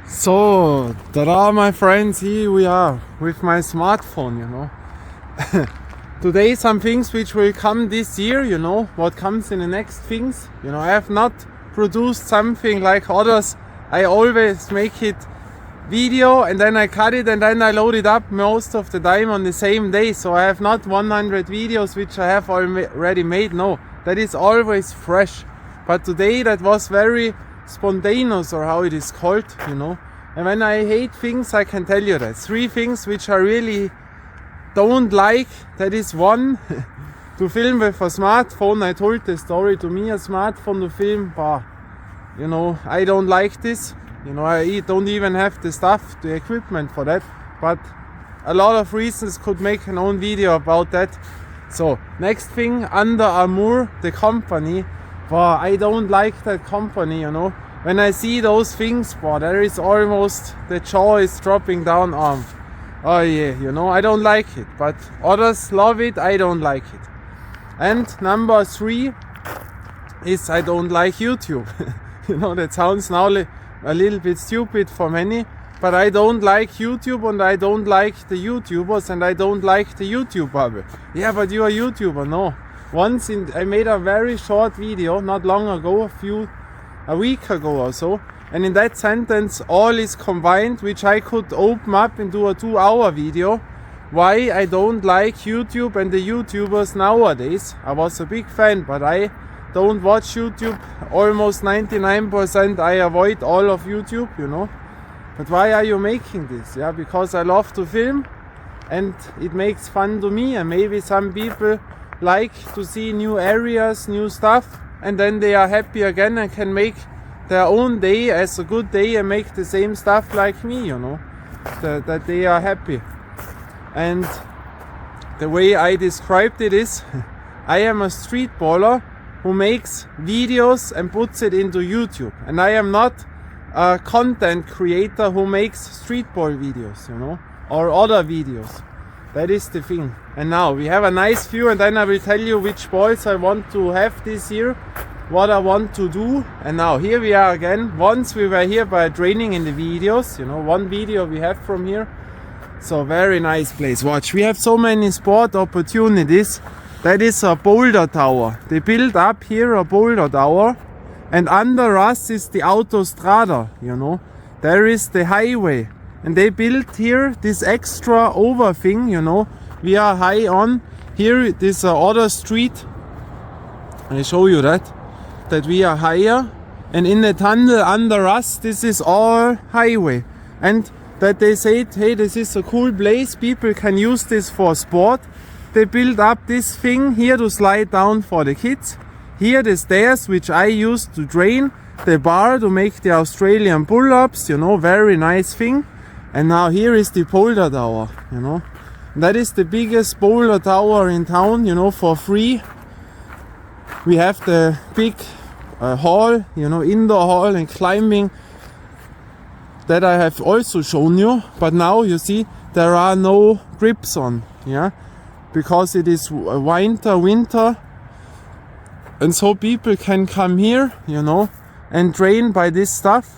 So, ta-da my friends, here we are with my smartphone, Today some things which will come this year, what comes in the next things. I have not produced something like others. I always make it video and then I cut it and then I load it up most of the time on the same day. So I have not 100 videos which I have already made. No, that is always fresh. But today that was very spontaneous, or how it is called, And when I hate things, I can tell you that. 3 things which I really don't like. That is one, to film with a smartphone. I told the story. To me, a smartphone to film, I don't like this. I don't even have the stuff, the equipment for that. But a lot of reasons could make an own video about that. So, next thing, Under Armour, the company. I don't like that company, When I see those things, there is almost the jaw is dropping down arm. Oh yeah, I don't like it. But others love it, I don't like it. And number 3 is I don't like YouTube. That sounds now a little bit stupid for many. But I don't like YouTube and I don't like the YouTubers and I don't like the YouTube bubble. Yeah, but you are a YouTuber, no. Once I made a very short video not long ago, a week ago or so, and in that sentence all is combined, which I could open up into a 2-hour video. Why I don't like YouTube and the YouTubers nowadays. I was a big fan, but I don't watch YouTube. Almost 99% I avoid all of YouTube, But why are you making this? Yeah, because I love to film and it makes fun to me, and maybe some people like to see new areas, new stuff, and then they are happy again and can make their own day as a good day and make the same stuff like me, that they are happy. And the way I described it is, I am a street baller who makes videos and puts it into YouTube, and I am not a content creator who makes street ball videos, or other videos. That is the thing. And now we have a nice view, and then I will tell you which balls I want to have this year, what I want to do. And now here we are again. Once we were here by training in the videos, one video we have from here. So very nice place. Watch, we have so many sport opportunities. That is a boulder tower. They built up here a boulder tower, and under us is the autostrada, There is the highway. And they built here this extra over thing, We are high on. Here it is other street. I show you that we are higher. And in the tunnel under us, this is all highway. And that they said, hey, this is a cool place. People can use this for sport. They built up this thing here to slide down for the kids. Here the stairs, which I used to train. The bar to make the Australian pull-ups, very nice thing. And now here is the boulder tower, That is the biggest boulder tower in town, for free. We have the big hall, indoor hall and climbing. That I have also shown you. But now you see there are no grips on, Because it is winter. And so people can come here, and train by this stuff.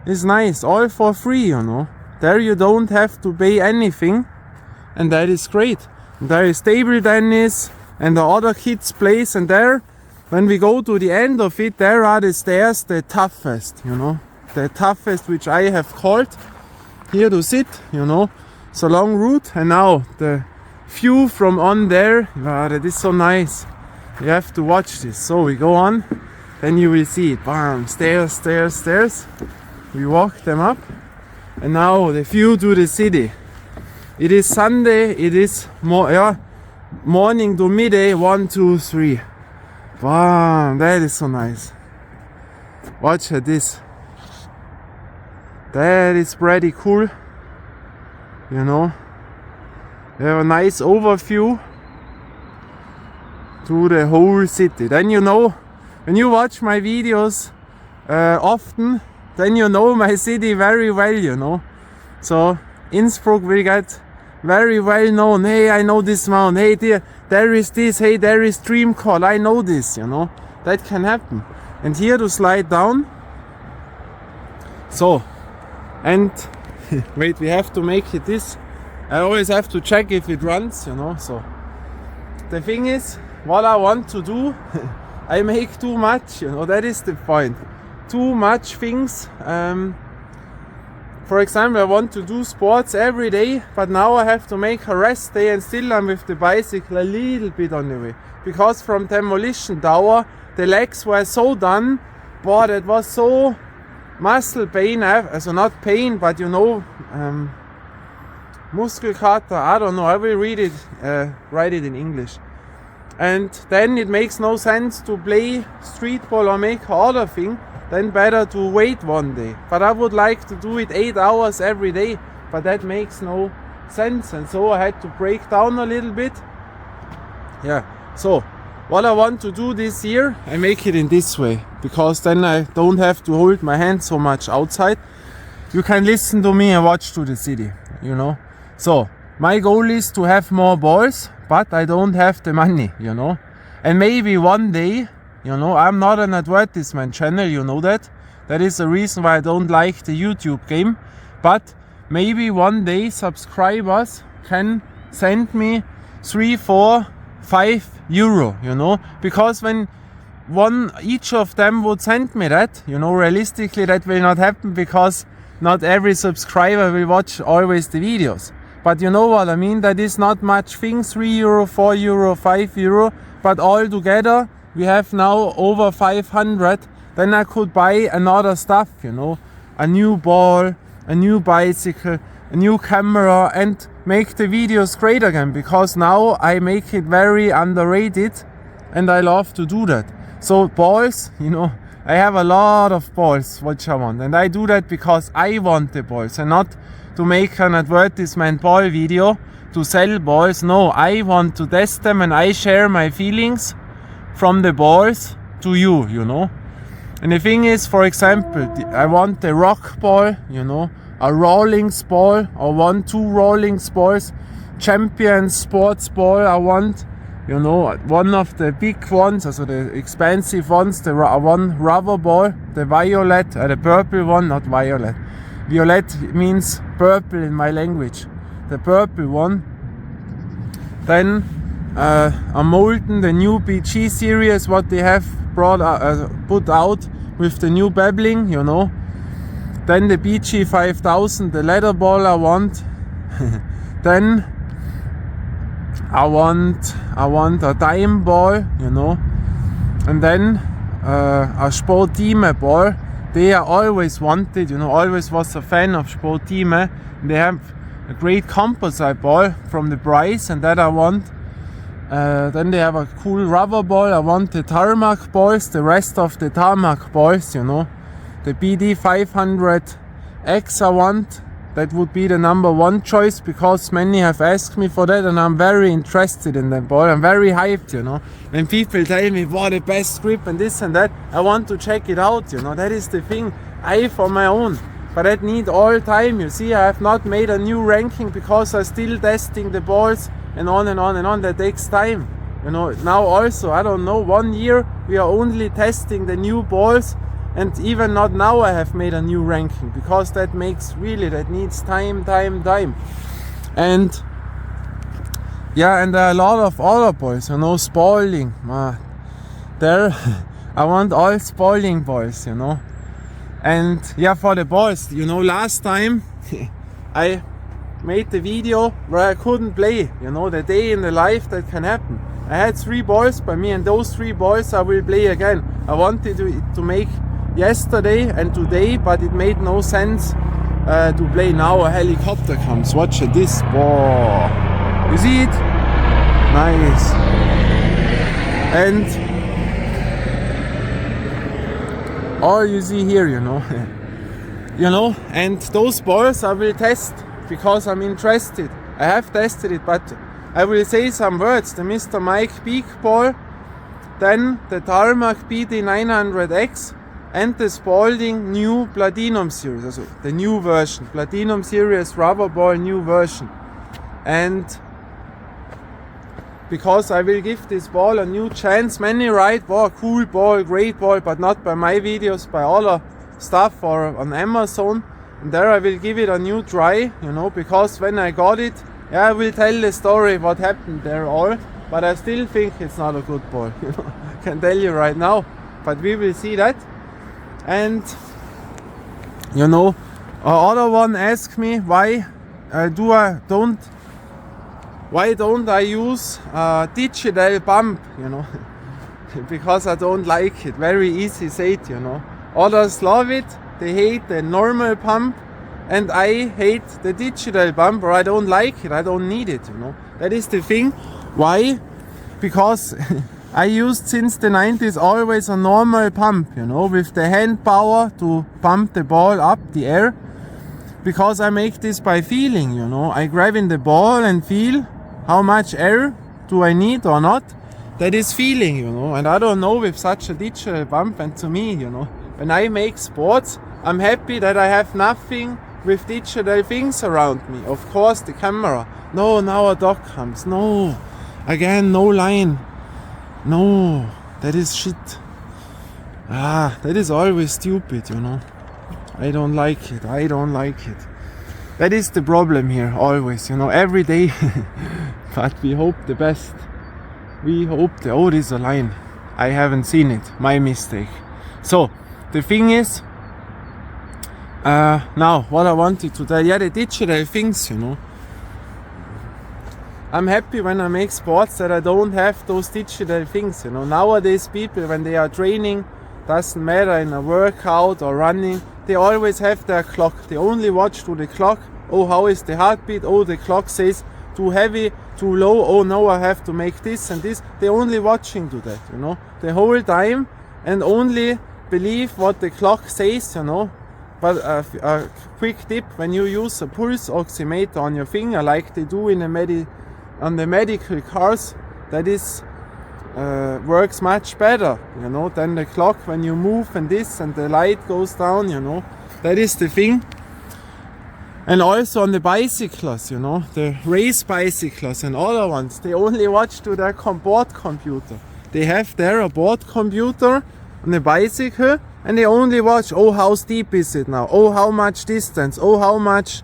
It's nice, all for free, There you don't have to pay anything, and that is great. And there is table tennis and the other kids' place, and there, when we go to the end of it, there are the stairs, the toughest, The toughest, which I have called here to sit, It's a long route, and now the view from on there, that is so nice. You have to watch this. So we go on, then you will see it. Bam, stairs, stairs, stairs. We walk them up, and now the view to the city. It is Sunday, it is morning to midday, 1, 2, 3. Wow, that is so nice. Watch at this. That is pretty cool. We have a nice overview to the whole city. Then when you watch my videos often, then you know my city very well, So Innsbruck will get very well known. Hey, I know this mountain. Hey, there is this. Hey, there is Dream Call. I know this, That can happen. And here to slide down. So And wait, we have to make it this. I always have to check if it runs, you know. So the thing is, what I want to do, I make too much, you know, that is the point. Too much things. For example, I want to do sports every day, but now I have to make a rest day and still I'm with the bicycle a little bit on the way. Because from Demolition Tower, the legs were so done, but it was so muscle pain, also not pain, but you know, Muskelkater, I don't know, I will write it in English. And then it makes no sense to play street ball or make other thing, then better to wait one day. But I would like to do it 8 hours every day, but that makes no sense. And so I had to break down a little bit. Yeah, so what I want to do this year, I make it in this way, because then I don't have to hold my hand so much outside. You can listen to me and watch to the city, you know. So my goal is to have more balls, but I don't have the money, you know. And maybe one day, you know, I'm not an advertisement channel, you know that. That is the reason why I don't like the YouTube game. But maybe one day subscribers can send me 3, 4, 5 euro, you know. Because when each of them would send me that, you know, realistically that will not happen, because not every subscriber will watch always the videos. But you know what I mean, that is not much thing, 3 euro, 4 euro, 5 euro, but all together we have now over 500, then I could buy another stuff, you know, a new ball, a new bicycle, a new camera, and make the videos great again, because now I make it very underrated and I love to do that. So balls, you know, I have a lot of balls which I want, and I do that because I want the balls and not to make an advertisement ball video to sell balls. No, I want to test them and I share my feelings from the balls to you, you know. And the thing is, for example, I want the rock ball, you know, a Rawlings ball, or 2 Rawlings balls, Champion sports ball I want, you know, one of the big ones, also the expensive ones, the one rubber ball, the violet, the purple one, not violet. Violet means purple in my language, the purple one. Then a Molten, the new BG series, what they have put out with the new babbling, you know. Then the BG 5000, the leather ball I want. Then I want a dime ball, you know. And then a Sportime ball. They I always wanted, you know, always was a fan of Sportime. They have a great composite ball from the price, and that I want. Then they have a cool rubber ball. I want the tarmac balls, the rest of the tarmac balls, you know. The BD 500X I want. That would be the number 1 choice, because many have asked me for that and I'm very interested in that ball. I'm very hyped, you know. When people tell me what the best grip and this and that, I want to check it out, you know. That is the thing. I for my own. But that need all time, you see. I have not made a new ranking because I'm still testing the balls and on and on and on. That takes time, you know. Now also, I don't know, 1 year we are only testing the new balls, and even not now I have made a new ranking, because that needs time. And yeah, and there are a lot of other balls, you know, Spalding, there I want all Spalding balls, you know. And yeah, for the balls, you know, last time I made the video where I couldn't play, you know, the day in the life that can happen. I had 3 balls by me, and those 3 balls I will play again. I wanted to make yesterday and today, but it made no sense to play now. A helicopter comes, watch it, this ball, you see it? Nice. And all you see here, you know, you know, and those balls I will test because I'm interested. I have tested it, but I will say some words. The Mr. Mike Peak ball, then the Tarmac BD 900X, and the Spalding new Platinum series, also the new version, Platinum series rubber ball new version. And because I will give this ball a new chance, many write, wow, cool ball, great ball, but not by my videos, by other stuff or on Amazon. and there I will give it a new try, you know, because when I got it, yeah, I will tell the story what happened there all, but I still think it's not a good ball, you know, I can tell you right now, but we will see that. And you know, other one asked me why don't I use digital bump, you know, because I don't like it. Very easy said, you know. Others love it, they hate the normal pump, and I hate the digital bump, or I don't like it, I don't need it, you know. That is the thing. Why? Because I used since the 90s always a normal pump, you know, with the hand power to pump the ball up the air. Because I make this by feeling, you know. I grab in the ball and feel how much air do I need or not. That is feeling, you know. And I don't know with such a digital bump, and to me, you know, when I make sports, I'm happy that I have nothing with digital things around me. Of course, the camera. No, now a dog comes. No, again, no line. No, that is shit. That is always stupid, you know. I don't like it. I don't like it. That is the problem here, always, you know, every day. But we hope the best. We hope oh, this is a line. I haven't seen it. My mistake. So, the thing is, now, what I wanted to tell, yeah, the digital things, you know. I'm happy when I make sports that I don't have those digital things, you know. Nowadays people, when they are training, doesn't matter in a workout or running, they always have their clock. They only watch to the clock. Oh, how is the heartbeat? Oh, the clock says too heavy, too low. Oh, no, I have to make this and this. They're only watching to that, you know, the whole time, and only believe what the clock says, you know. But a quick tip, when you use a pulse oximeter on your finger, like they do in on the medical cars, that is works much better, you know, than the clock when you move and this and the light goes down, you know. That is the thing. And also on the bicycles, you know, the race bicycles and other ones, they only watch to their board computer. They have there a board computer on the bicycle, and they only watch, oh, how steep is it now? Oh, how much distance? Oh, how much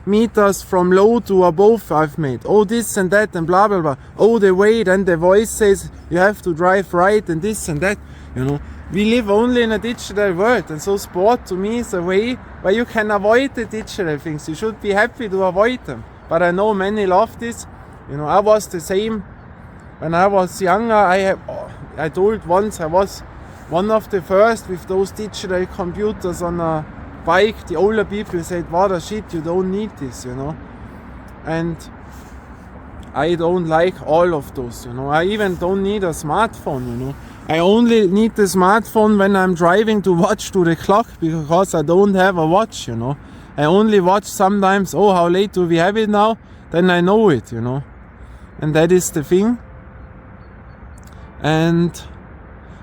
meters from low to above I've made. Oh, this and that and blah blah blah. Oh, the weight, and the voice says you have to drive right and this and that. You know, we live only in a digital world, and so sport to me is a way where you can avoid the digital things. You should be happy to avoid them. But I know many love this. You know, I was the same when I was younger. I told once I was one of the first with those digital computers on a bike. The older people said, what a shit, you don't need this, you know. And I don't like all of those, you know. I even don't need a smartphone, you know. I only need the smartphone when I'm driving to watch to the clock, because I don't have a watch, you know. I only watch sometimes, oh, how late do we have it now? Then I know it, you know. And that is the thing. And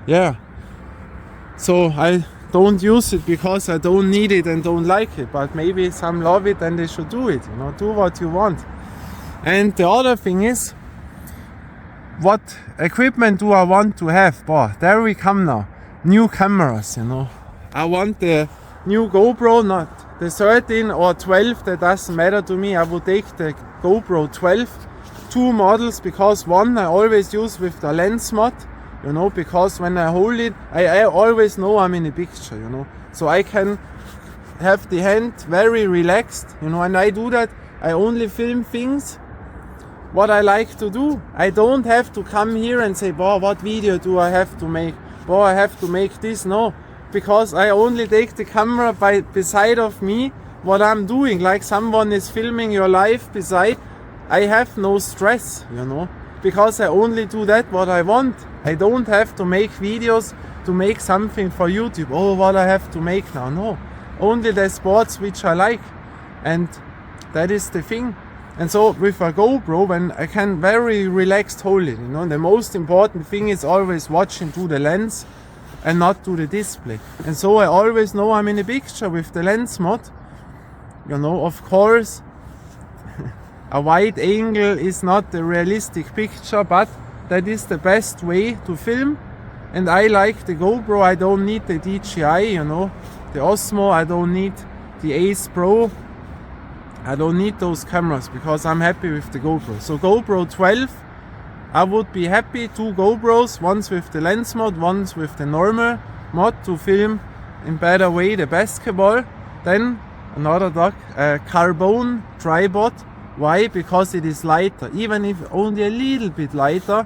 yeah, so I don't use it because I don't need it and don't like it, but maybe some love it and they should do it, you know, do what you want. And the other thing is, what equipment do I want to have? Boy, there we come now. New cameras, you know. I want the new GoPro, not the 13 or 12, that doesn't matter to me. I would take the GoPro 12. Two models, because one I always use with the lens mod, you know, because when I hold it, I always know I'm in a picture, you know. So I can have the hand very relaxed, you know, and I do that. I only film things what I like to do. I don't have to come here and say, boy, what video do I have to make? Boy, I have to make this. No, because I only take the camera beside of me, what I'm doing, like someone is filming your life beside. I have no stress, you know, because I only do that what I want. I don't have to make videos to make something for YouTube. Oh, what I have to make now. No, only the sports which I like, and that is the thing. And so with a GoPro, when I can very relaxed hold it, you know, the most important thing is always watching to the lens and not to the display. And so I always know I'm in a picture with the lens mod. You know, of course, a wide angle is not the realistic picture, but that is the best way to film. And I like the GoPro. I don't need the DJI, you know, the Osmo. I don't need the Ace Pro, I don't need those cameras because I'm happy with the GoPro. So GoPro 12, I would be happy, 2 GoPros, once with the lens mod, once with the normal mod to film in better way the basketball. Then another carbon tripod. Why? Because it is lighter, even if only a little bit lighter.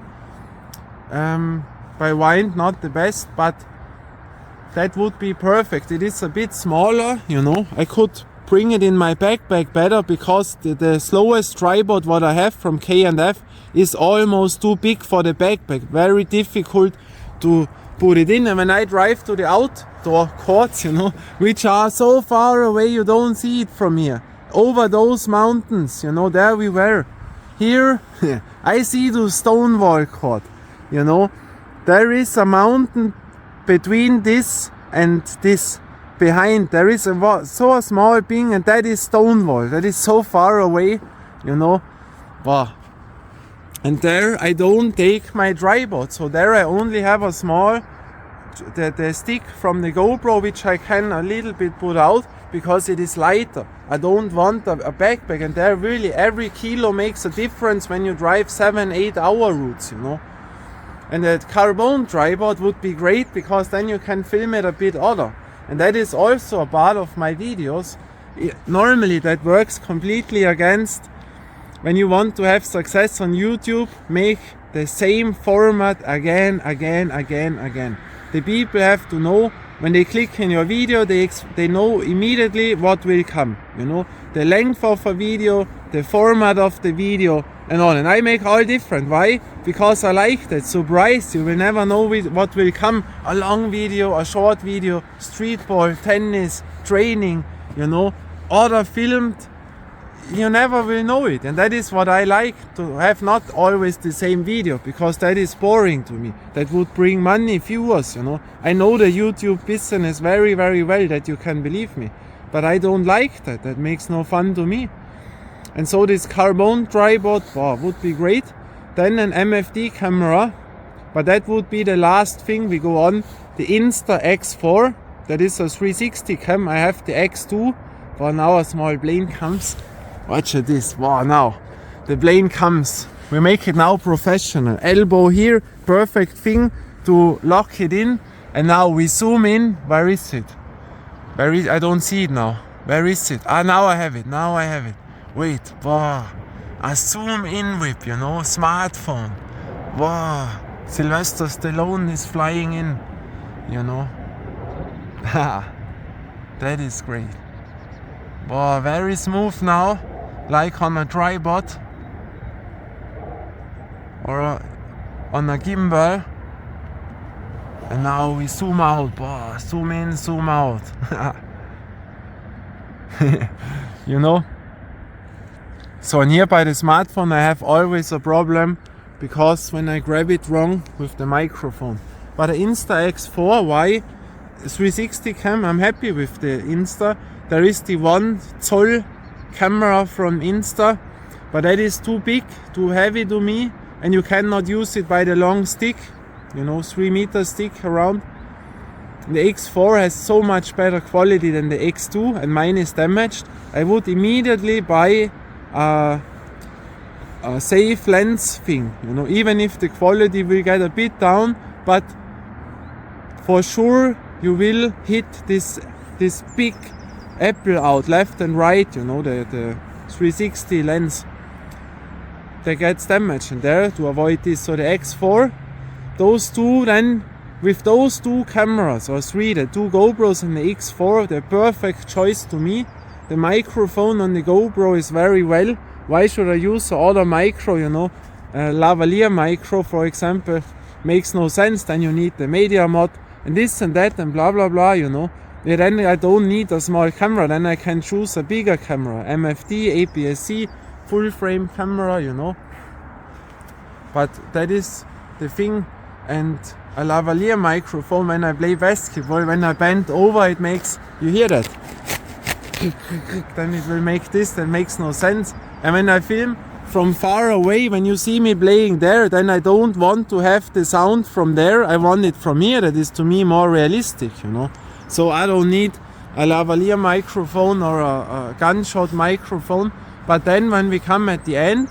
By wind not the best, but that would be perfect. It is a bit smaller, you know. I could bring it in my backpack better because the slowest tripod what I have from K&F is almost too big for the backpack. Very difficult to put it in. And when I drive to the outdoor courts, you know, which are so far away you don't see it from here, over those mountains, you know, there we were. Here I see the Stonewall Court, you know. There is a mountain between this and this. Behind there is so small thing, and that is Stonewall. That is so far away, you know. Wow. And there I don't take my tripod, so there I only have a small the stick from the GoPro, which I can a little bit put out because it is lighter. I don't want a backpack, and there really every kilo makes a difference when you drive 7-8 hour routes, you know. And that carbon tripod would be great because then you can film it a bit other. And that is also a part of my videos. Normally that works completely against when you want to have success on YouTube, make the same format again. The people have to know when they click in your video, they know immediately what will come. You know, the length of a video, the format of the video, and all. And I make all different. Why? Because I like that surprise. You will never know what will come. A long video, a short video, street ball, tennis, training, you know, other filmed. You never will know it. And that is what I like, to have not always the same video, because that is boring to me. That would bring money, viewers, you know. I know the YouTube business very, very well, that you can believe me. But I don't like that. That makes no fun to me. And so this carbon tripod, wow, would be great. Then an MFD camera, but that would be the last thing we go on. The Insta-X4, that is a 360 cam. I have the X2, but now a small plane comes. Watch this, wow, now the plane comes. We make it now professional. Elbow here, perfect thing to lock it in. And now we zoom in. Where is it? I don't see it now. Where is it? Ah, now I have it. Wait, wow, a zoom in whip, you know, smartphone. Wow, Sylvester Stallone is flying in, you know. That is great. Wow, very smooth now, like on a tripod or on a gimbal. And now we zoom out, wow, zoom in, zoom out. You know. So and here by the smartphone I have always a problem because when I grab it wrong with the microphone. But the Insta-X4, why? 360 cam, I'm happy with the Insta. There is the 1 Zoll camera from Insta, but that is too big, too heavy to me, and you cannot use it by the long stick, you know, 3 meter stick around. The X4 has so much better quality than the X2, and mine is damaged. I would immediately buy a safe lens thing, you know, even if the quality will get a bit down, but for sure you will hit this big apple out left and right, you know, the 360 lens that gets damaged, and there to avoid this. So the X4, those two, then with those 2 cameras or 3, the 2 GoPros and the X4, the perfect choice to me. The microphone on the GoPro is very well. Why should I use other micro, you know? Lavalier micro, for example, makes no sense. Then you need the media mod and this and that and blah blah blah, you know. Yeah, then I don't need a small camera. Then I can choose a bigger camera, MFD, APS-C, full frame camera, you know. But that is the thing. And a lavalier microphone, when I play basketball, when I bend over, it makes, you hear that? Then it will make this, that makes no sense. And when I film from far away, when you see me playing there, then I don't want to have the sound from there, I want it from here. That is to me more realistic, you know. So I don't need a lavalier microphone or a gunshot microphone. But then when we come at the end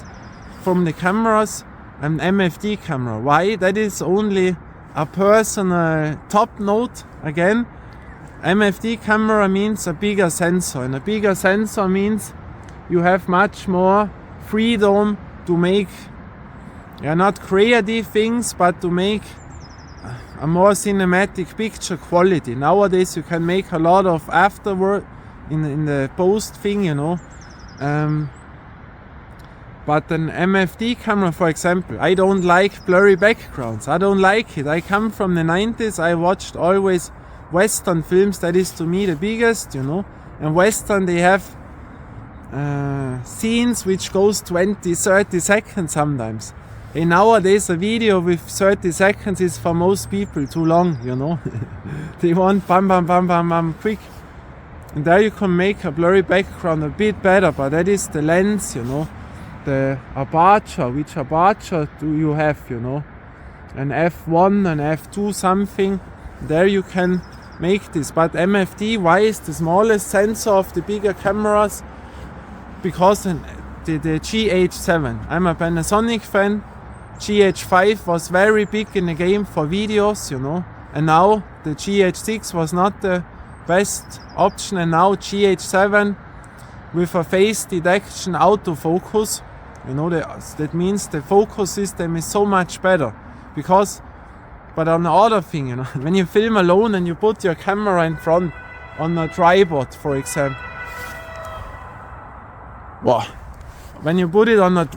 from the cameras, an MFD camera. Why? That is only a personal top note. Again, MFD camera means a bigger sensor, and a bigger sensor means you have much more freedom to make, not creative things, but to make a more cinematic picture quality. Nowadays you can make a lot of afterward in the post thing, you know. But an MFD camera, for example, I don't like blurry backgrounds. I don't like it. I come from the 90s. I watched always Western films. That is to me the biggest, you know. And Western, they have scenes which goes 20, 30 seconds sometimes. And nowadays a video with 30 seconds is for most people too long, you know. They want bam, bam, bam, bam, bam, quick. And there you can make a blurry background a bit better, but that is the lens, you know. The aperture, which aperture do you have, you know, an f1, an f2 something, there you can make this. But MFD, why is the smallest sensor of the bigger cameras? Because the GH7, I'm a Panasonic fan, GH5 was very big in the game for videos, you know, and now the GH6 was not the best option, and now GH7 with a face detection autofocus. You know, that means the focus system is so much better. Because, but on the other thing, you know, when you film alone and you put your camera in front on a tripod, for example. Wow. When you put it on a,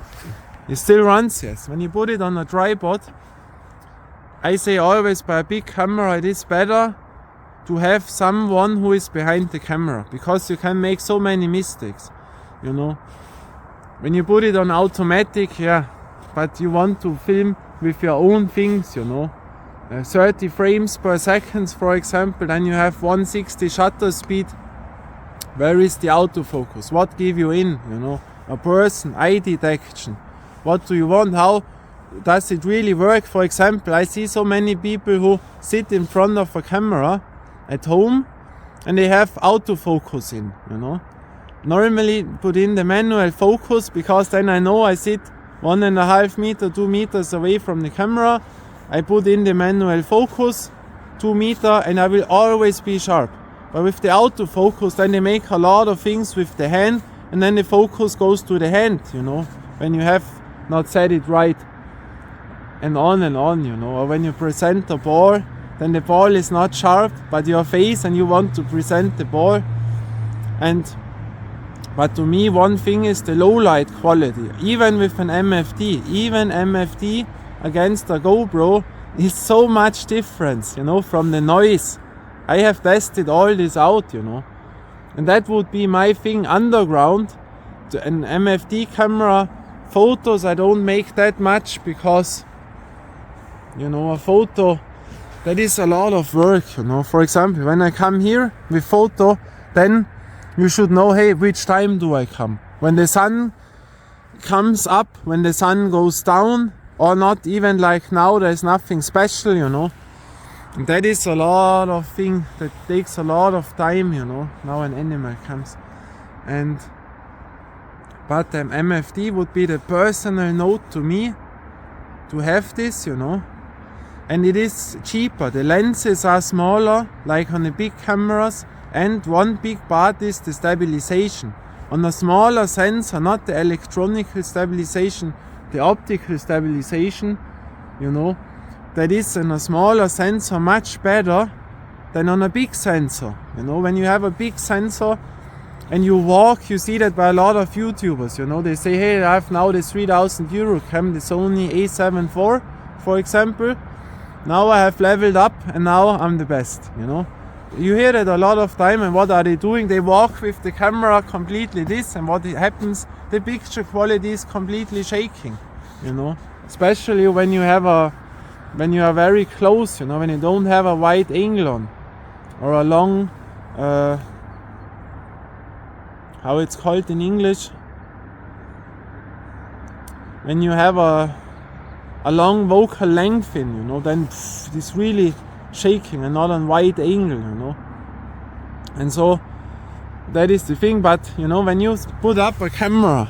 it still runs, yes. When you put it on a tripod, I say always by a big camera it is better to have someone who is behind the camera, because you can make so many mistakes, you know. When you put it on automatic, yeah, but you want to film with your own things, you know. 30 frames per second, for example, then you have 160 shutter speed. Where is the autofocus? What give you in, you know? A person, eye detection. What do you want? How does it really work? For example, I see so many people who sit in front of a camera at home and they have autofocus in, you know. Normally put in the manual focus, because then I know I sit 1.5 meters, 2 meters away from the camera. I put in the manual focus, 2 meters, and I will always be sharp. But with the autofocus, then they make a lot of things with the hand, and then the focus goes to the hand, you know, when you have not set it right, and on, you know. Or when you present the ball, then the ball is not sharp, but your face, and you want to present the ball. But to me, one thing is the low light quality. Even with an MFD, even MFD against a GoPro is so much difference, you know, from the noise. I have tested all this out, you know. And that would be my thing underground. An MFD camera, photos I don't make that much, because, you know, a photo, that is a lot of work, you know. For example, when I come here with photo, then you should know, hey, which time do I come? When the sun comes up, when the sun goes down, or not. Even like now, there's nothing special, you know. And that is a lot of thing that takes a lot of time, you know. Now an animal comes. But MFD would be the personal note to me to have this, you know. And it is cheaper. The lenses are smaller, like on the big cameras. And one big part is the stabilization. On a smaller sensor, not the electronic stabilization, the optical stabilization, you know, that is in a smaller sensor much better than on a big sensor. You know, when you have a big sensor and you walk, you see that by a lot of YouTubers, you know, they say, hey, I have now the 3,000 euro cam, the Sony A7 IV, for example. Now I have leveled up and now I'm the best, you know. You hear that a lot of time, and what are they doing? They walk with the camera completely this, and what happens, the picture quality is completely shaking, you know. Especially when you are very close, you know, when you don't have a wide angle on, or a long, how it's called in English, when you have a long vocal length in, you know, then it's really shaking and not on wide angle, you know. And so that is the thing. But you know, when you put up a camera,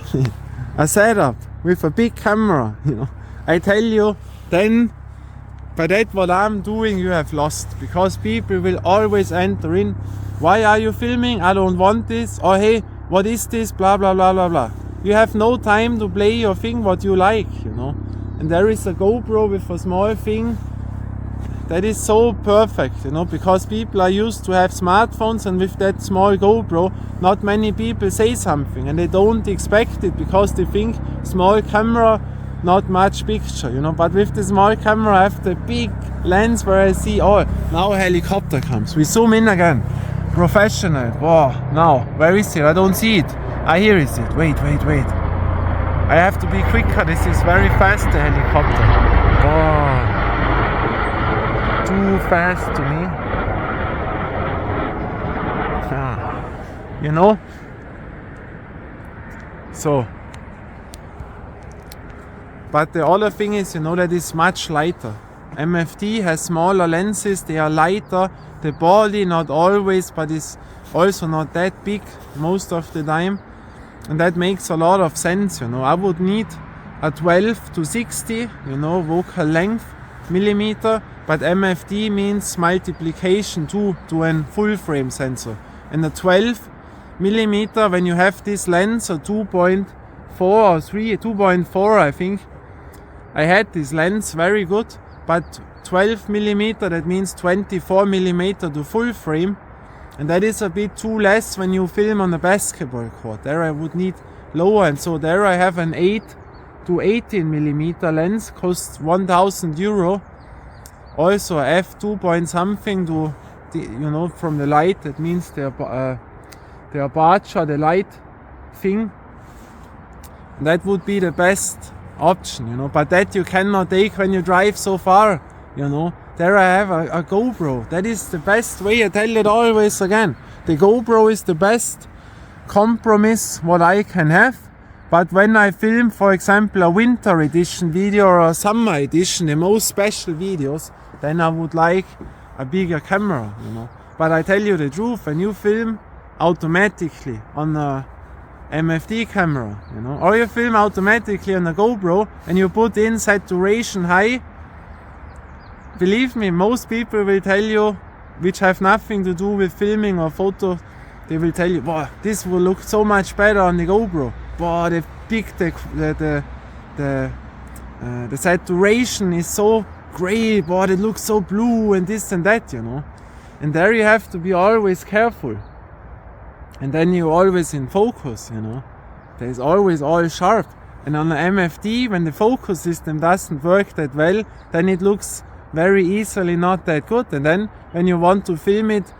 a setup with a big camera, you know, I tell you, then by that what I'm doing, you have lost, because people will always enter in, why are you filming? I don't want this. Or hey, what is this? Blah blah blah blah blah. You have no time to play your thing what you like, you know. And there is a GoPro with a small thing that is so perfect, you know, because people are used to have smartphones, and with that small GoPro, not many people say something, and they don't expect it because they think small camera, not much picture, you know. But with the small camera I have the big lens where I see all. Now a helicopter comes. We zoom in again. Professional. Wow, now, where is it? I don't see it. Ah, here is it. Wait. I have to be quicker. This is very fast, the helicopter. Wow. Too fast to me. You know? So. But the other thing is, you know, that is much lighter. MFD has smaller lenses, they are lighter. The body not always, but is also not that big most of the time. And that makes a lot of sense, you know. I would need a 12 to 60, you know, focal length millimeter, but MFD means multiplication 2 to a full frame sensor. And a 12 millimeter, when you have this lens, a 2.4 or 3, 2.4 I think, I had this lens, very good, but 12 millimeter, that means 24 millimeter to full frame, and that is a bit too less when you film on a basketball court. There I would need lower, and so there I have an 8 to 18 millimeter lens, costs 1,000 euro. Also f2 point something to, you know, from the light, that means the aperture, the light thing. That would be the best option, you know, but that you cannot take when you drive so far, you know. There I have a GoPro. That is the best way. I tell it always again. The GoPro is the best compromise what I can have. But when I film, for example, a winter edition video or a summer edition, the most special videos, then I would like a bigger camera, you know. But I tell you the truth, when you film automatically on a MFD camera, you know, or you film automatically on a GoPro and you put in saturation high, believe me, most people will tell you, which have nothing to do with filming or photo, they will tell you, wow, this will look so much better on the GoPro. Wow, the saturation is so great, wow, it looks so blue and this and that, you know. And there you have to be always careful. And then you're always in focus, you know. There's always all sharp. And on the MFD, when the focus system doesn't work that well, then it looks very easily not that good. And then when you want to film it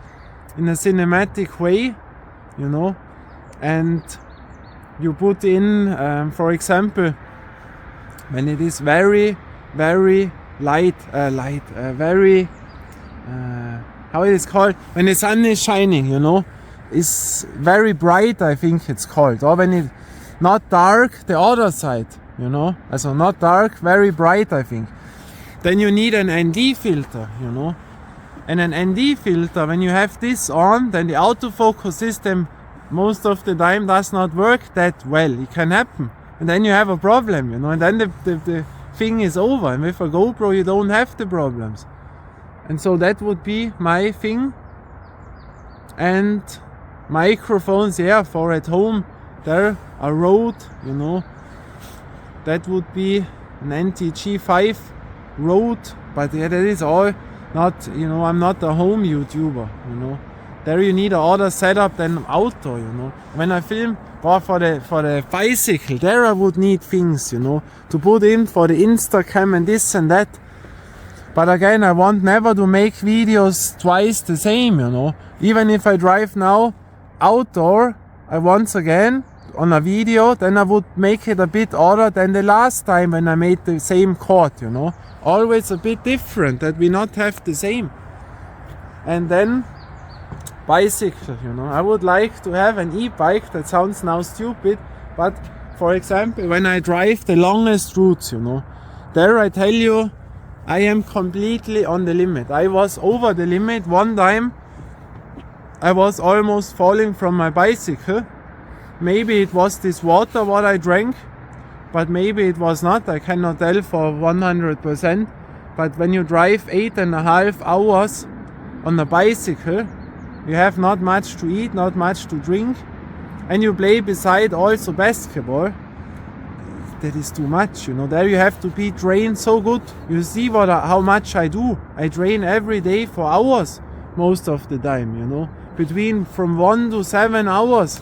in a cinematic way, you know, and you put in, for example, when it is very, very light, very, how it is called, when the sun is shining, you know, is very bright, I think it's called, or when it's not dark, the other side, you know, also not dark, very bright, I think. Then you need an ND filter, you know, and an ND filter, when you have this on, then the autofocus system most of the time does not work that well. It can happen, and then you have a problem, you know, and then the thing is over. And with a GoPro you don't have the problems. And so that would be my thing. And microphones, yeah, for at home, there, a Rode, you know, that would be an NT-G5 Rode, but yeah, that is all not, you know, I'm not a home YouTuber, you know. There you need another setup than outdoor, you know. When I film for the bicycle, there I would need things, you know, to put in for the Instagram and this and that. But again, I want never to make videos twice the same, you know. Even if I drive now outdoor, I once again on a video, then I would make it a bit other than the last time when I made the same chord, you know. Always a bit different, that we not have the same. And then bicycle, you know. I would like to have an e-bike. That sounds now stupid, but for example, when I drive the longest routes, you know, there I tell you, I am completely on the limit. I was over the limit one time. I was almost falling from my bicycle. Maybe it was this water what I drank, but maybe it was not. I cannot tell for 100%. But when you drive 8.5 hours on a bicycle, you have not much to eat, not much to drink, and you play beside also basketball. That is too much, you know. There you have to be trained so good. You see how much I do. I train every day for hours most of the time, you know. From 1 to 7 hours,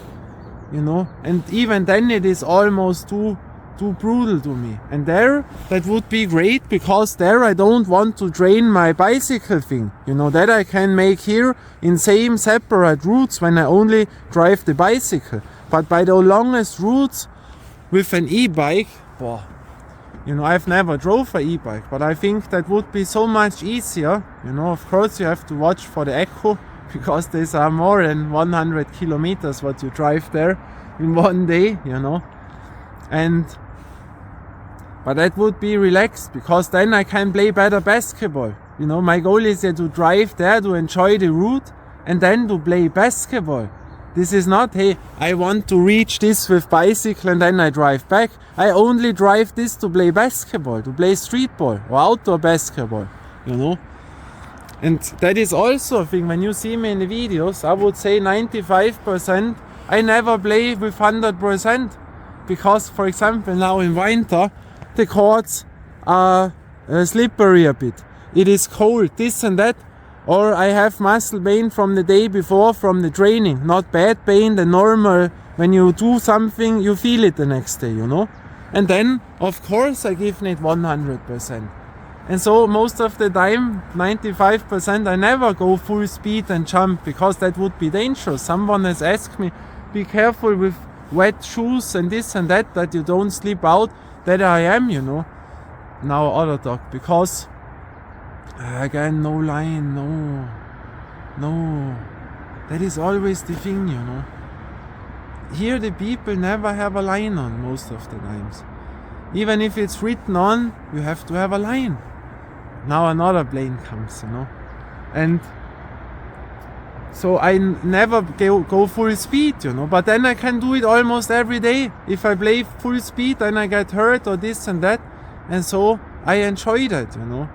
you know. And even then it is almost too brutal to me. And there, that would be great, because there I don't want to train my bicycle thing. You know, that I can make here in same separate routes when I only drive the bicycle. But by the longest routes with an e-bike, you know, I've never drove an e-bike, but I think that would be so much easier. You know, of course you have to watch for the echo, because these are more than 100 kilometers what you drive there in one day, you know. But that would be relaxed, because then I can play better basketball. You know, my goal is to drive there, to enjoy the route, and then to play basketball. This is not, hey, I want to reach this with bicycle and then I drive back. I only drive this to play basketball, to play street ball or outdoor basketball, you know. And that is also a thing. When you see me in the videos, I would say 95%, I never play with 100%. Because, for example, now in winter, the courts are slippery a bit. It is cold, this and that. Or I have muscle pain from the day before, from the training. Not bad pain, the normal. When you do something, you feel it the next day, you know. And then, of course, I give it 100%. And so most of the time, 95%, I never go full speed and jump, because that would be dangerous. Someone has asked me, be careful with wet shoes and this and that you don't slip out. That I am, you know. Now other dog, because again, no line, no. That is always the thing, you know. Here the people never have a line on most of the times. Even if it's written on, you have to have a line. Now another plane comes, you know. And so I never go full speed, you know. But then I can do it almost every day. If I play full speed, then I get hurt or this and that. And so I enjoy that, you know.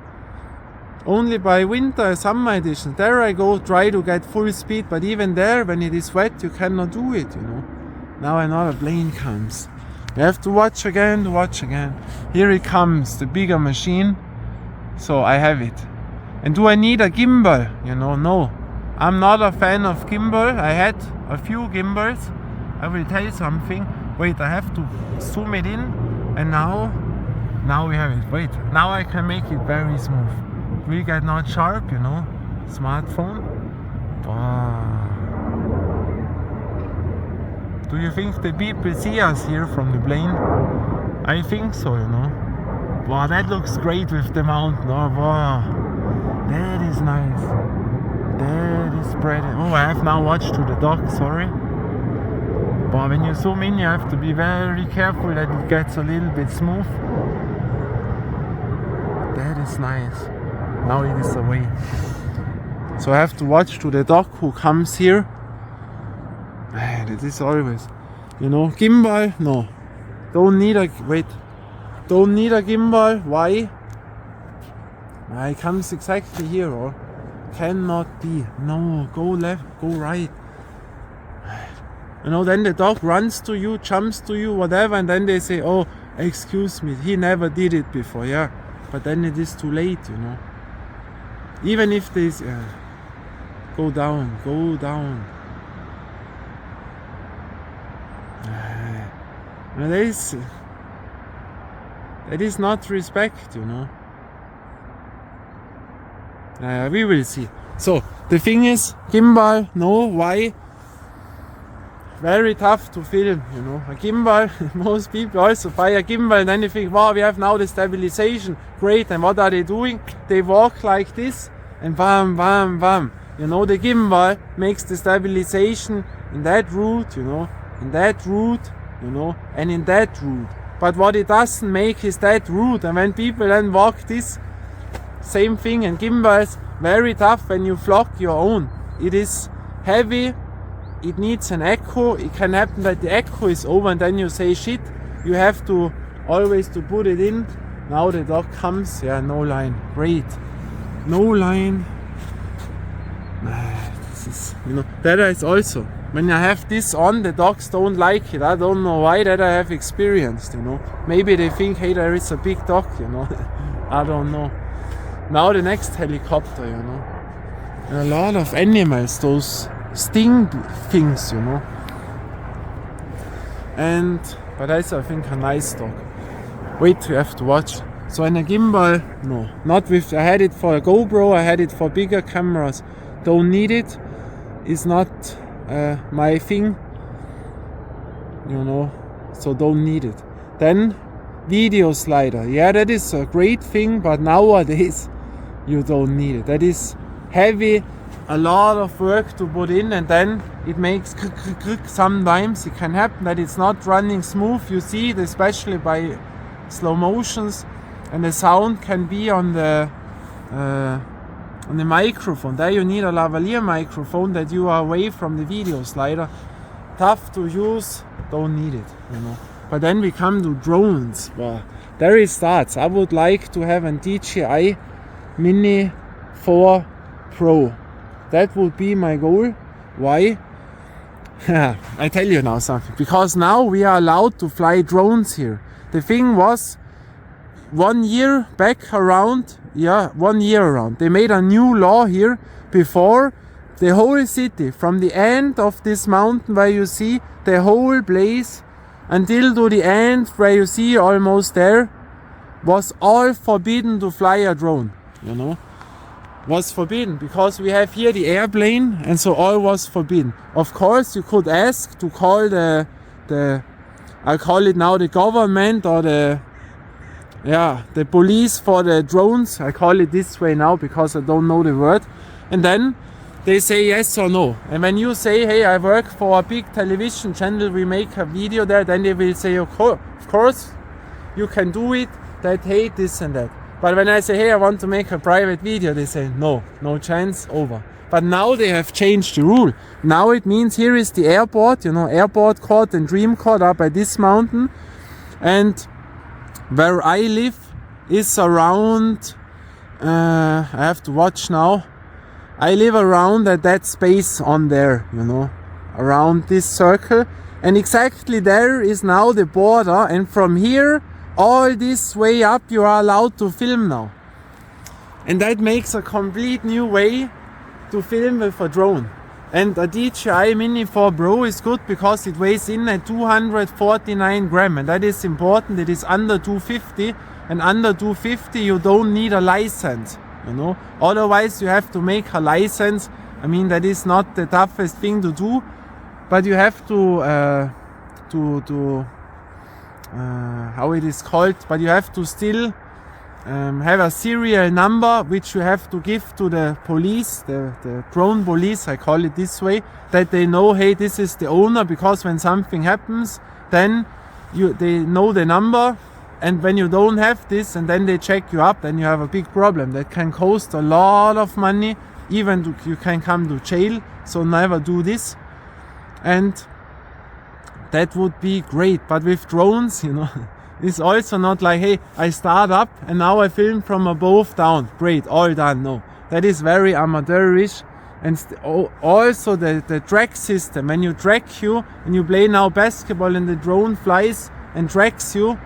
Only by winter, summer edition, there I go try to get full speed. But even there, when it is wet, you cannot do it, you know. Now another plane comes. You have to watch again, Here it comes, the bigger machine. So I have it. And do I need a gimbal? You know, no. I'm not a fan of gimbal. I had a few gimbals. I will tell you something. Wait, I have to zoom it in. And now we have it. Wait, now I can make it very smooth. We get not sharp, you know. Smartphone. Wow. Do you think the people see us here from the plane? I think so, you know. Wow, that looks great with the mountain. Oh, wow. That is nice. That is pretty. Oh, I have now watched to the dock, sorry. But when you zoom in, you have to be very careful that it gets a little bit smooth. That is nice. Now it is away. So I have to watch to the dog who comes here. Man, it is always, you know, gimbal, no. Don't need a gimbal. Why? It comes exactly here, or cannot be. No, go left, go right. You know, then the dog runs to you, jumps to you, whatever, and then they say, oh, excuse me, he never did it before, yeah. But then it is too late, you know. Even if they go down. That is not respect, you know. We will see. So the thing is, gimbal, no, why? Very tough to film, you know. A gimbal, most people also buy a gimbal and then they think, wow, we have now the stabilization, great, and what are they doing? They walk like this and bam, bam, bam. You know, the gimbal makes the stabilization in that route, you know, in that route, you know, and in that route. But what it doesn't make is that route. And when people then walk this, same thing, and gimbals, very tough when you vlog your own. It is heavy, it needs an echo. It can happen that the echo is over and then you say shit. You have to always to put it in. Now the dog comes. Yeah, no line. Great. No line. This is, that is also, when I have this on, the dogs don't like it. I don't know why, that I have experienced, Maybe they think, hey, there is a big dog, I don't know. Now the next helicopter, A lot of animals, those sting things, But that's, I think, a nice dog. Wait, you have to watch. So in a gimbal, no. Not with, I had it for a GoPro, I had it for bigger cameras. Don't need it. It's not my thing, So don't need it. Then video slider. Yeah, that is a great thing, but nowadays you don't need it. That is heavy, a lot of work to put in, and then it makes sometimes. It can happen that it's not running smooth. You see it especially by slow motions, and the sound can be on the microphone. There you need a lavalier microphone that you are away from the video slider. Tough to use, don't need it, But then we come to drones. Well, there it starts. I would like to have a DJI Mini 4 Pro. That would be my goal. Why? I tell you now something. Because now we are allowed to fly drones here. The thing was, 1 year back around, 1 year around, they made a new law here. Before, the whole city, from the end of this mountain where you see the whole place until to the end where you see almost there, was all forbidden to fly a drone, was forbidden, because we have here the airplane, and so all was forbidden. Of course, you could ask to call the I call it now the government or the police for the drones. I call it this way now because I don't know the word. And then they say yes or no. And when you say, hey, I work for a big television channel, we make a video there, then they will say, of course, you can do it, that, hey, this and that. But when I say, hey, I want to make a private video, they say, no chance, over. But now they have changed the rule. Now it means here is the airport, Airport Court and Dream Court are by this mountain. And where I live is around, I have to watch now. I live around at that space on there, around this circle. And exactly there is now the border. And from here, all this way up, you are allowed to film now. And that makes a complete new way to film with a drone. And a DJI Mini 4 Pro is good because it weighs in at 249 grams. And that is important. It is under 250. And under 250, you don't need a license. Otherwise you have to make a license. I mean, that is not the toughest thing to do, but you have to how it is called, but you have to still have a serial number which you have to give to the police, the drone police, I call it this way, that they know, hey, this is the owner, because when something happens, then they know the number. And when you don't have this and then they check you up, then you have a big problem. That can cost a lot of money. Even you can come to jail. So never do this. And that would be great. But with drones, it's also not like, hey, I start up and now I film from above down. Great, all done. No, that is very amateurish. And also the track system. When you track you and you play now basketball and the drone flies and tracks you,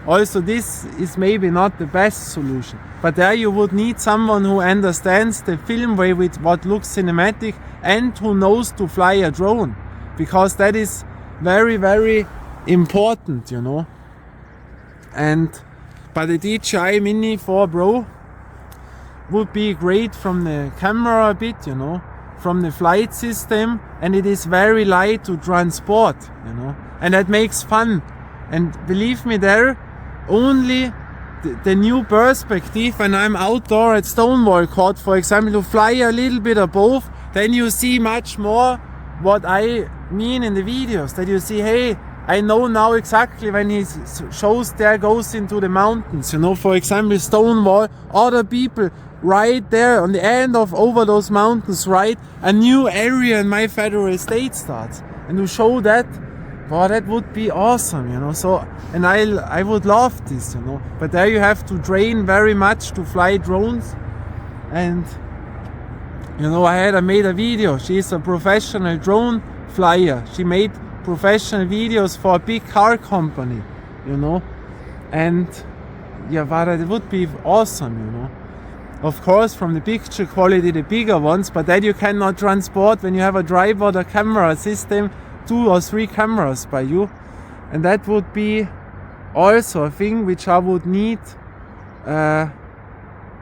also this is maybe not the best solution. But there you would need someone who understands the film way with what looks cinematic and who knows to fly a drone. Because that is very, very important, But the DJI Mini 4 Pro would be great from the camera a bit, from the flight system. And it is very light to transport, And that makes fun. And believe me, there only the new perspective when I'm outdoor at Stonewall Court, for example, to fly a little bit above, then you see much more what I mean in the videos, that you see, hey, I know now exactly when he shows there goes into the mountains, you know, for example, Stonewall, other people right there on the end of over those mountains, right, a new area in my federal state starts. And to show that, wow, that would be awesome, you know. So, and I would love this, you know. But there you have to train very much to fly drones. And, you know, I made a video. She's a professional drone flyer. She made professional videos for a big car company, you know. And yeah, but it would be awesome, you know. Of course, from the picture quality, the bigger ones, but that you cannot transport when you have a tripod or camera system, 2 or 3 cameras by you. And that would be also a thing which I would need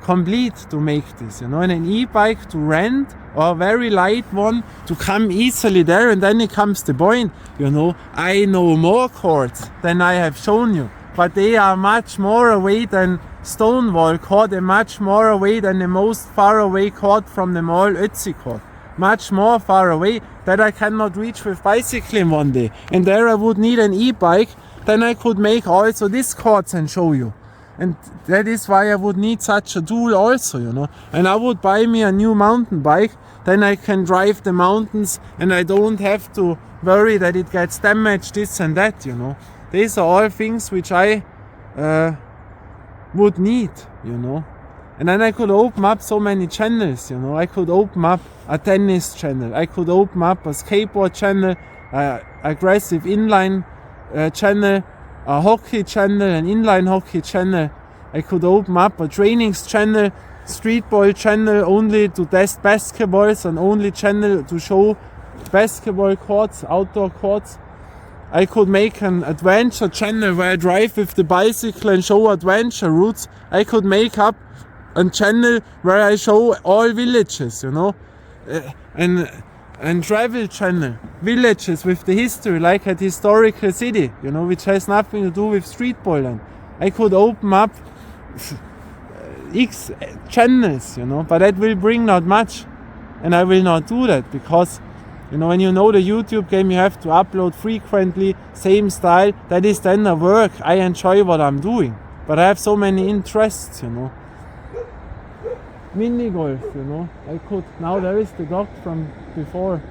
complete to make this, you know. And an e-bike to rent, or a very light one to come easily there. And then it comes the point, you know, I know more chords than I have shown you, but they are much more away than Stonewall chord, and much more away than the most far away chord from the mall, Ötzi chord. Much more far away that I cannot reach with bicycling one day. And there I would need an e-bike, then I could make also these chords and show you. And that is why I would need such a tool also, you know. And I would buy me a new mountain bike, then I can drive the mountains and I don't have to worry that it gets damaged, this and that, you know. These are all things which I would need, you know. And then I could open up so many channels, you know. I could open up a tennis channel, I could open up a skateboard channel, aggressive inline channel, a hockey channel, an inline hockey channel. I could open up a trainings channel, street ball channel only to test basketballs, and only channel to show basketball courts, outdoor courts. I could make an adventure channel where I drive with the bicycle and show adventure routes. I could make up a channel where I show all villages, you know, and travel channel, villages with the history, like at Historical City, you know, which has nothing to do with street ball. I could open up X channels, you know, but that will bring not much, and I will not do that because, you know, when you know the YouTube game, you have to upload frequently, same style. That is then a work. I enjoy what I'm doing, but I have so many interests, you know. Mini golf, you know. I could, now there is the dog from before,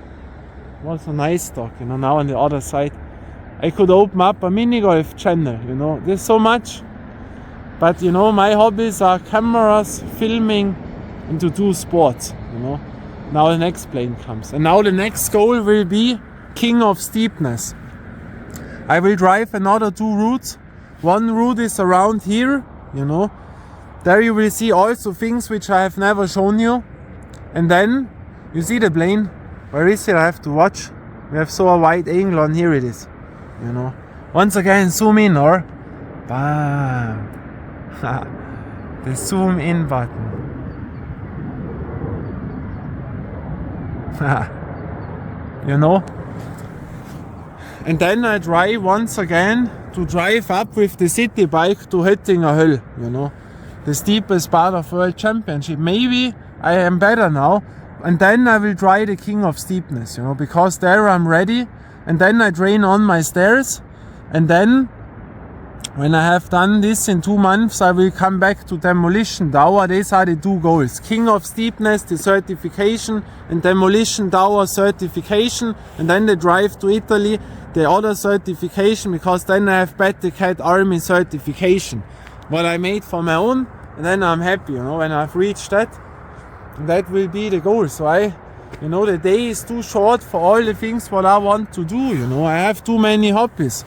was a nice dog, you know. Now on the other side, I could open up a mini golf channel, you know. There's so much, but you know, my hobbies are cameras, filming, and to do sports, you know. Now the next plane comes, and now the next goal will be King of Steepness. I will drive another 2 routes. One route is around here, you know. There you will see also things which I have never shown you. And then you see the plane. Where is it? I have to watch. We have so a wide angle on. Here it is, you know. Once again, zoom in, or bam. The zoom in button. You know. And then I try once again to drive up with the city bike to Höttinger Höll, you know, the steepest part of World Championship. Maybe I am better now, and then I will try the King of Steepness, you know, because there I'm ready, and then I train on my stairs, and then when I have done this in 2 months, I will come back to Demolition Tower. These are the 2 goals. King of Steepness, the certification, and Demolition Tower certification, and then the drive to Italy, the other certification, because then I have Battle Cat Army certification. What I made for my own, and then I'm happy, you know, when I've reached that. And that will be the goal. So you know, the day is too short for all the things what I want to do, you know. I have too many hobbies.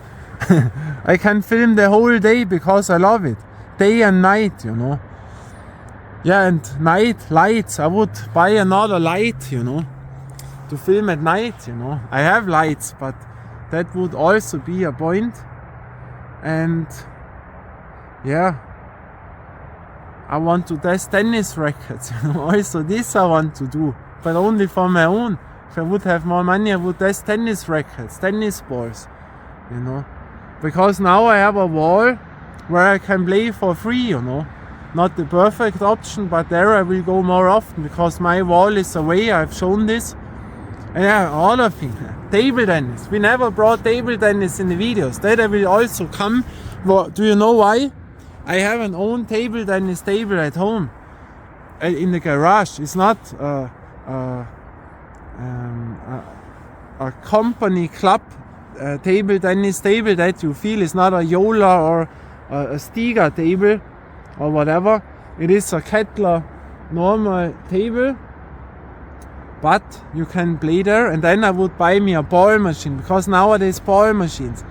I can film the whole day because I love it. Day and night, you know. Yeah, and night lights. I would buy another light, you know, to film at night, you know. I have lights, but that would also be a point. And yeah, I want to test tennis rackets, you know. Also this I want to do, but only for my own. If I would have more money, I would test tennis rackets, tennis balls, you know. Because now I have a wall where I can play for free, you know. Not the perfect option, but there I will go more often because my wall is away. I've shown this. And yeah, other thing, table tennis. We never brought table tennis in the videos. That I will also come. Do you know why? I have an own table tennis table at home, in the garage. It's not a company club table tennis table that you feel. Is not a Yola or a Stiga table or whatever. It is a Kettler normal table, but you can play there. And then I would buy me a ball machine, because nowadays ball machines.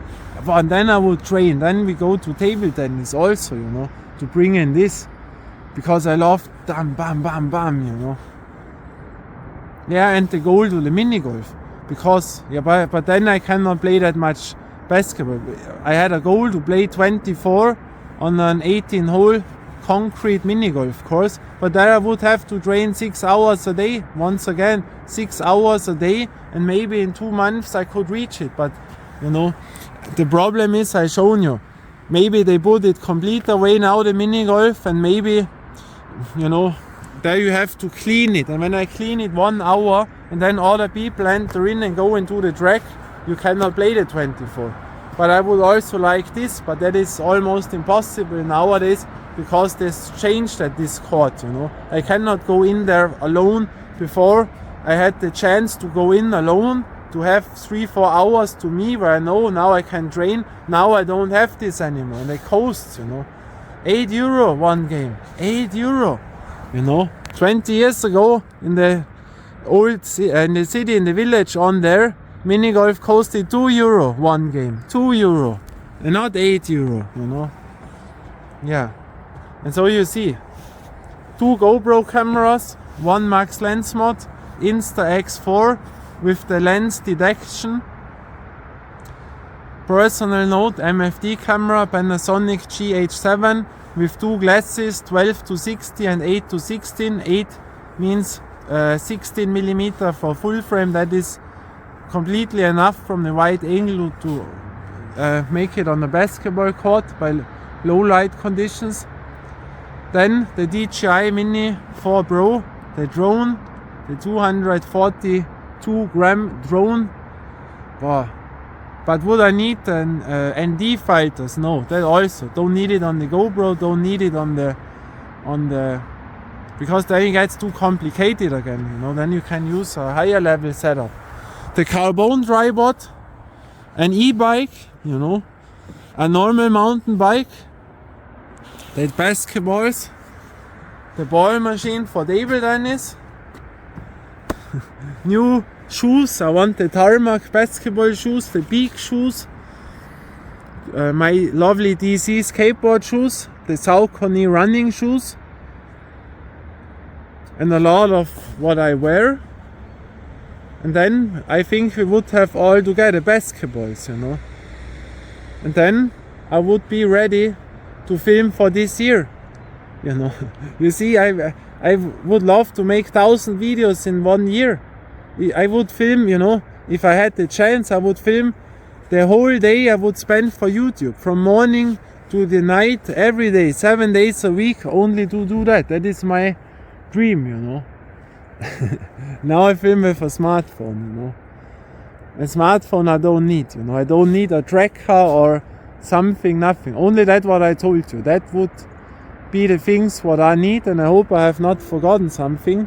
And then I would train. Then we go to table tennis also, you know, to bring in this, because I love bam, bam, bam, bam, you know. Yeah, and the goal to the mini golf, because yeah, but then I cannot play that much basketball. I had a goal to play 24 on an 18-hole concrete mini golf course, but there I would have to train 6 hours a day. Once again, 6 hours a day, and maybe in 2 months I could reach it. But you know, the problem is, I shown you, maybe they put it complete away now, the mini golf, and maybe, you know, there you have to clean it. And when I clean it 1 hour, and then other people enter in and go into the track, you cannot play the 24. But I would also like this, but that is almost impossible nowadays, because there's changed at this court, you know. I cannot go in there alone. Before I had the chance to go in alone, to have 3-4 hours to me, where I know now I can train. Now I don't have this anymore, and it costs, you know, €8 one game, €8, you know. 20 years ago, in the in the city, in the village on there, mini golf costed €2 one game, €2, and not €8, you know. Yeah, and so you see, 2 GoPro cameras, 1 Max Lens Mod, Insta-X4 with the lens detection. Personal note, MFD camera, Panasonic GH7 with 2 glasses, 12-60 and 8-16. 8 means 16mm for full frame. That is completely enough from the wide angle to make it on a basketball court by low light conditions. Then the DJI Mini 4 Pro, the drone, the 242-gram drone. Wow. But would I need an ND filters? No, that also don't need it on the GoPro, don't need it on the because then it gets too complicated again, you know. Then you can use a higher level setup. The carbon tripod, an e-bike, you know, a normal mountain bike, the basketballs, the ball machine for table tennis, new shoes. I want the tarmac basketball shoes, the big shoes, my lovely DC skateboard shoes, the Saucony running shoes, and a lot of what I wear. And then I think we would have all together basketballs, you know. And then I would be ready to film for this year, you know. You see, I would love to make 1,000 videos in 1 year. I would film, you know, if I had the chance, I would film the whole day. I would spend for YouTube from morning to the night, every day, 7 days a week, only to do that. That is my dream, you know. Now I film with a smartphone, you know. A smartphone I don't need, you know. I don't need a tracker or something, nothing. Only that what I told you. That would be the things what I need, and I hope I have not forgotten something.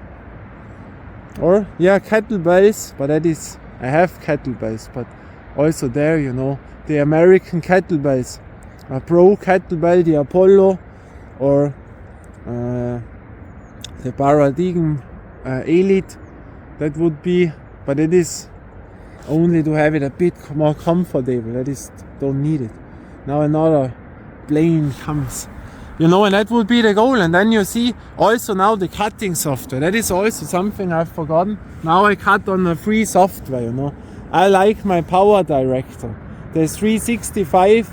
Or yeah, kettlebells, but that is, I have kettlebells, but also there, you know, the American kettlebells, a pro kettlebell, the Apollo, or the Paradigm Elite. That would be, but it is only to have it a bit more comfortable. That is, don't need it. Now another plane comes, you know, and that would be the goal. And then you see also now the cutting software. That is also something I've forgotten. Now I cut on a free software, you know. I like my Power Director. The 365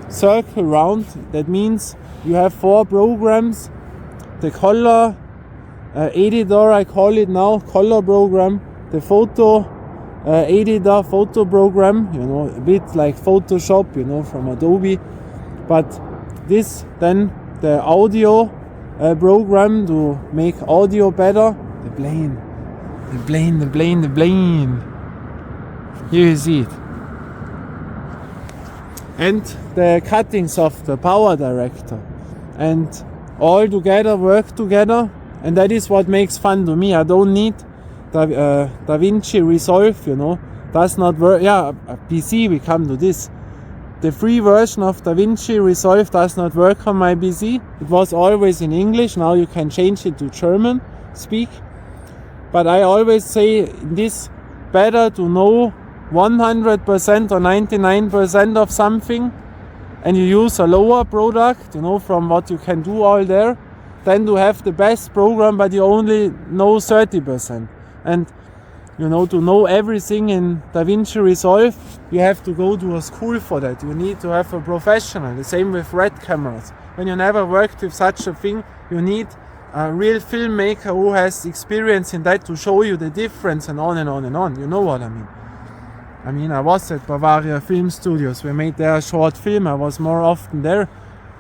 circle round. That means you have 4 programs. The color editor, I call it now, color program. The photo editor, photo program, you know, a bit like Photoshop, you know, from Adobe. But this, then the audio program to make audio better. The plane. The plane, the plane, the plane. Here you see it. And the cutting software, Power Director. And all together, work together. And that is what makes fun to me. I don't need DaVinci Resolve, you know. Does not work. Yeah, a PC, we come to this. The free version of DaVinci Resolve does not work on my PC. It was always in English. Now you can change it to German speak. But I always say this, better to know 100% or 99% of something and you use a lower product, you know, from what you can do all there, than to have the best program but you only know 30%. And you know, to know everything in DaVinci Resolve, you have to go to a school for that. You need to have a professional. The same with Red cameras. When you never worked with such a thing, you need a real filmmaker who has experience in that to show you the difference and on and on and on. You know what I mean? I mean, I was at Bavaria Film Studios. We made there a short film. I was more often there.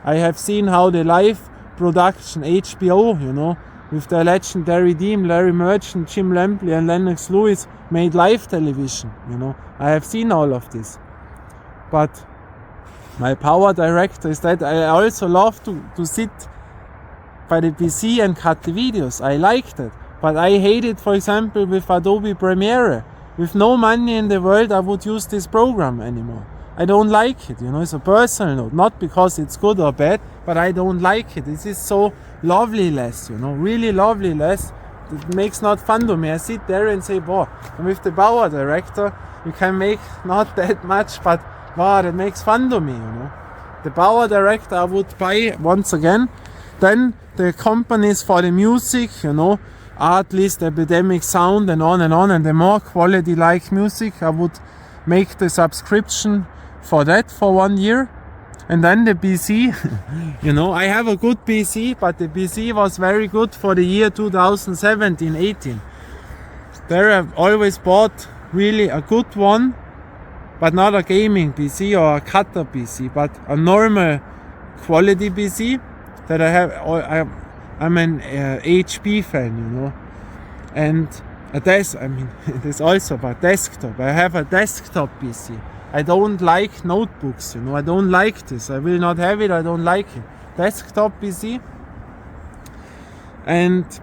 I have seen how the live production, HBO, you know, with the legendary team, Larry Merchant, Jim Lampley and Lennox Lewis made live television, you know. I have seen all of this. But my Power Director is that I also love to sit by the PC and cut the videos. I liked it. But I hate it, for example, with Adobe Premiere. With no money in the world, I would use this program anymore. I don't like it, you know, it's a personal note. Not because it's good or bad, but I don't like it. This is so lovelyless, you know, really lovelyless. It makes not fun to me. I sit there and say, boah, and with the Power Director, you can make not that much, but wow, that makes fun to me, you know. The Power Director I would buy once again. Then the companies for the music, you know, Artlist, Epidemic Sound and on, and the more quality like music, I would make the subscription for that for 1 year. And then the PC, you know, I have a good PC, but the PC was very good for the year 2017-18. There I've always bought really a good one, but not a gaming PC or a cutter PC, but a normal quality PC that I have. I'm an HP fan, you know, and a desk. I mean, there's also a desktop. I have a desktop PC. I don't like notebooks, you know. I don't like this. I will not have it. I don't like it. Desktop PC.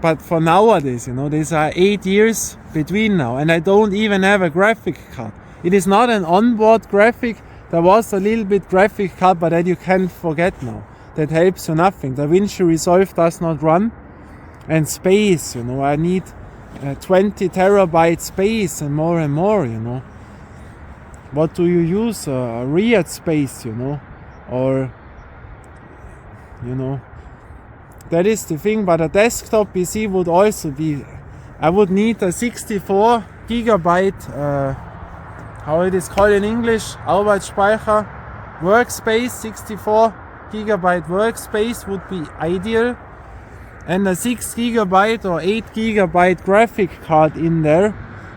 But for nowadays, you know, there's 8 years between now, and I don't even have a graphic card. It is not an onboard graphic. There was a little bit graphic card, but that you can forget now. That helps you nothing. DaVinci Resolve does not run. And space, you know, I need 20 terabyte space and more, you know. What do you use? A RIAD space, you know, or, you know, that is the thing. But a desktop PC would also be, I would need a 64 gigabyte, how it is called in English, Arbeitsspeicher, workspace. 64 gigabyte workspace would be ideal, and a 6 gigabyte or 8 gigabyte graphic card in there.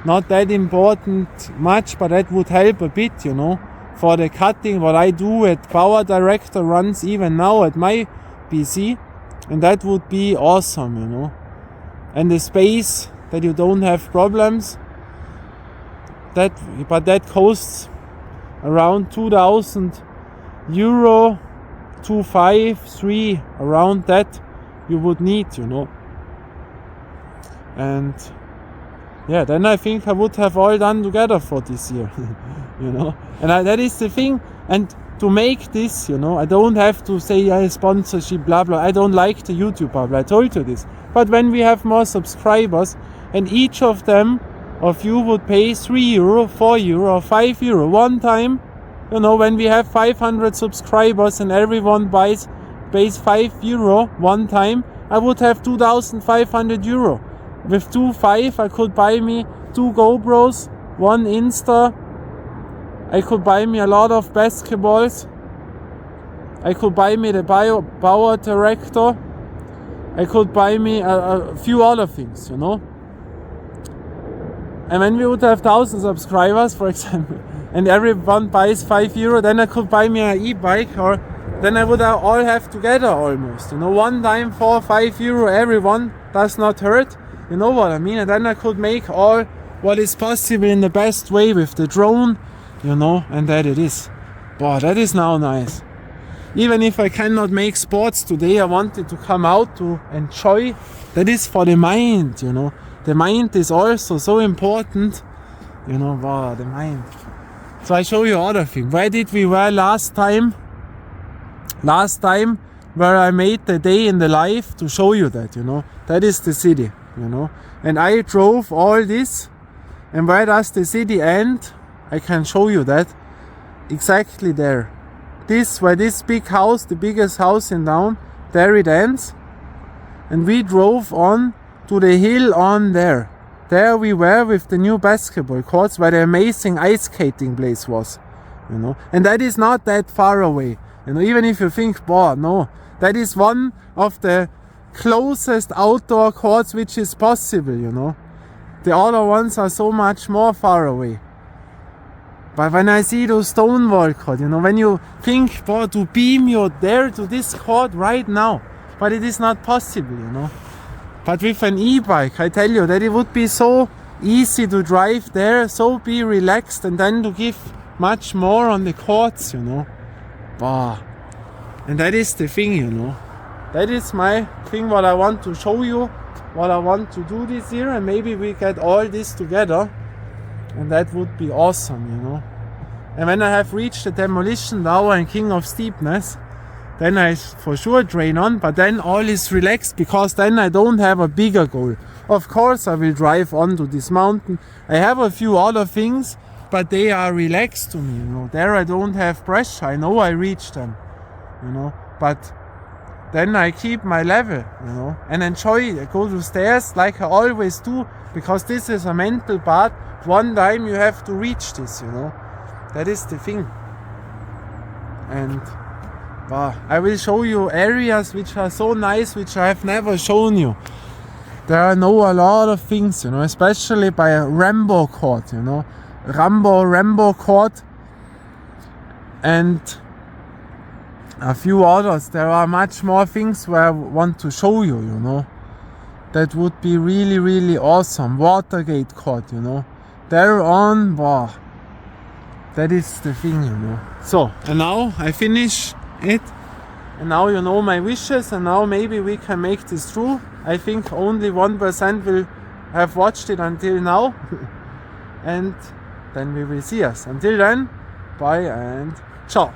Not that important much, but that would help a bit, you know, for the cutting. What I do at Power Director runs even now at my PC, and that would be awesome, you know. And the space, that you don't have problems. But that costs around 2,000 euro, 2,500, 3,000, around that you would need, you know. And yeah, then I think I would have all done together for this year, you know. And that is the thing. And to make this, you know, I don't have to say sponsorship, blah, blah. I don't like the YouTube bubble. I told you this. But when we have more subscribers, and each of you would pay €3, €4, or €5 one time, you know, when we have 500 subscribers and everyone pays €5 one time, I would have 2,500 euro. With 2,500 I could buy me 2 GoPros, 1 Insta. I could buy me a lot of basketballs. I could buy me the Power Director. I could buy me a few other things, you know. And when we would have 1,000 subscribers, for example, and everyone buys €5, then I could buy me an e-bike, or then I would all have together almost, you know, one time €4 or €5, everyone does not hurt. You know what I mean? And then I could make all what is possible in the best way with the drone, you know, and that it is. Boy, that is now nice. Even if I cannot make sports today, I wanted to come out to enjoy. That is for the mind, you know. The mind is also so important, you know. Wow, the mind. So I show you other thing. Where did we were last time? Last time where I made the day in the life to show you that, you know. That is the city, you know. And I drove all this. And where does the city end? I can show you that. Exactly there. This, where this big house, the biggest house in town, there it ends. And we drove on to the hill on there. There we were with the new basketball courts where the amazing ice skating place was, you know. And that is not that far away, you know, even if you think, boah, no. That is one of the closest outdoor courts which is possible, you know. The other ones are so much more far away. But when I see those Stonewall court, you know, when you think, boah, to beam you there to this court right now, but it is not possible, you know. But with an e-bike, I tell you that it would be so easy to drive there, so be relaxed, and then to give much more on the courts, you know. Boah. And that is the thing, you know. That is my thing, what I want to show you, what I want to do this year, and maybe we get all this together. And that would be awesome, you know. And when I have reached the demolition tower and King of Steepness, then I for sure train on, but then all is relaxed, because then I don't have a bigger goal. Of course I will drive on to this mountain. I have a few other things, but they are relaxed to me, you know. There I don't have pressure. I know I reach them, you know. But then I keep my level, you know, and enjoy. I go to stairs like I always do, because this is a mental part. One time you have to reach this, you know. That is the thing. And I will show you areas which are so nice, which I have never shown you. There I know a lot of things, you know, especially by Rambo Court, you know. Rambo Court. And a few others. There are much more things where I want to show you, you know. That would be really, really awesome. Watergate Court, you know. There on, wow. That is the thing, you know. So, and now I finish it. And now you know my wishes, and now maybe we can make this through. I think only 1% will have watched it until now. And then we will see us. Until then, bye and ciao.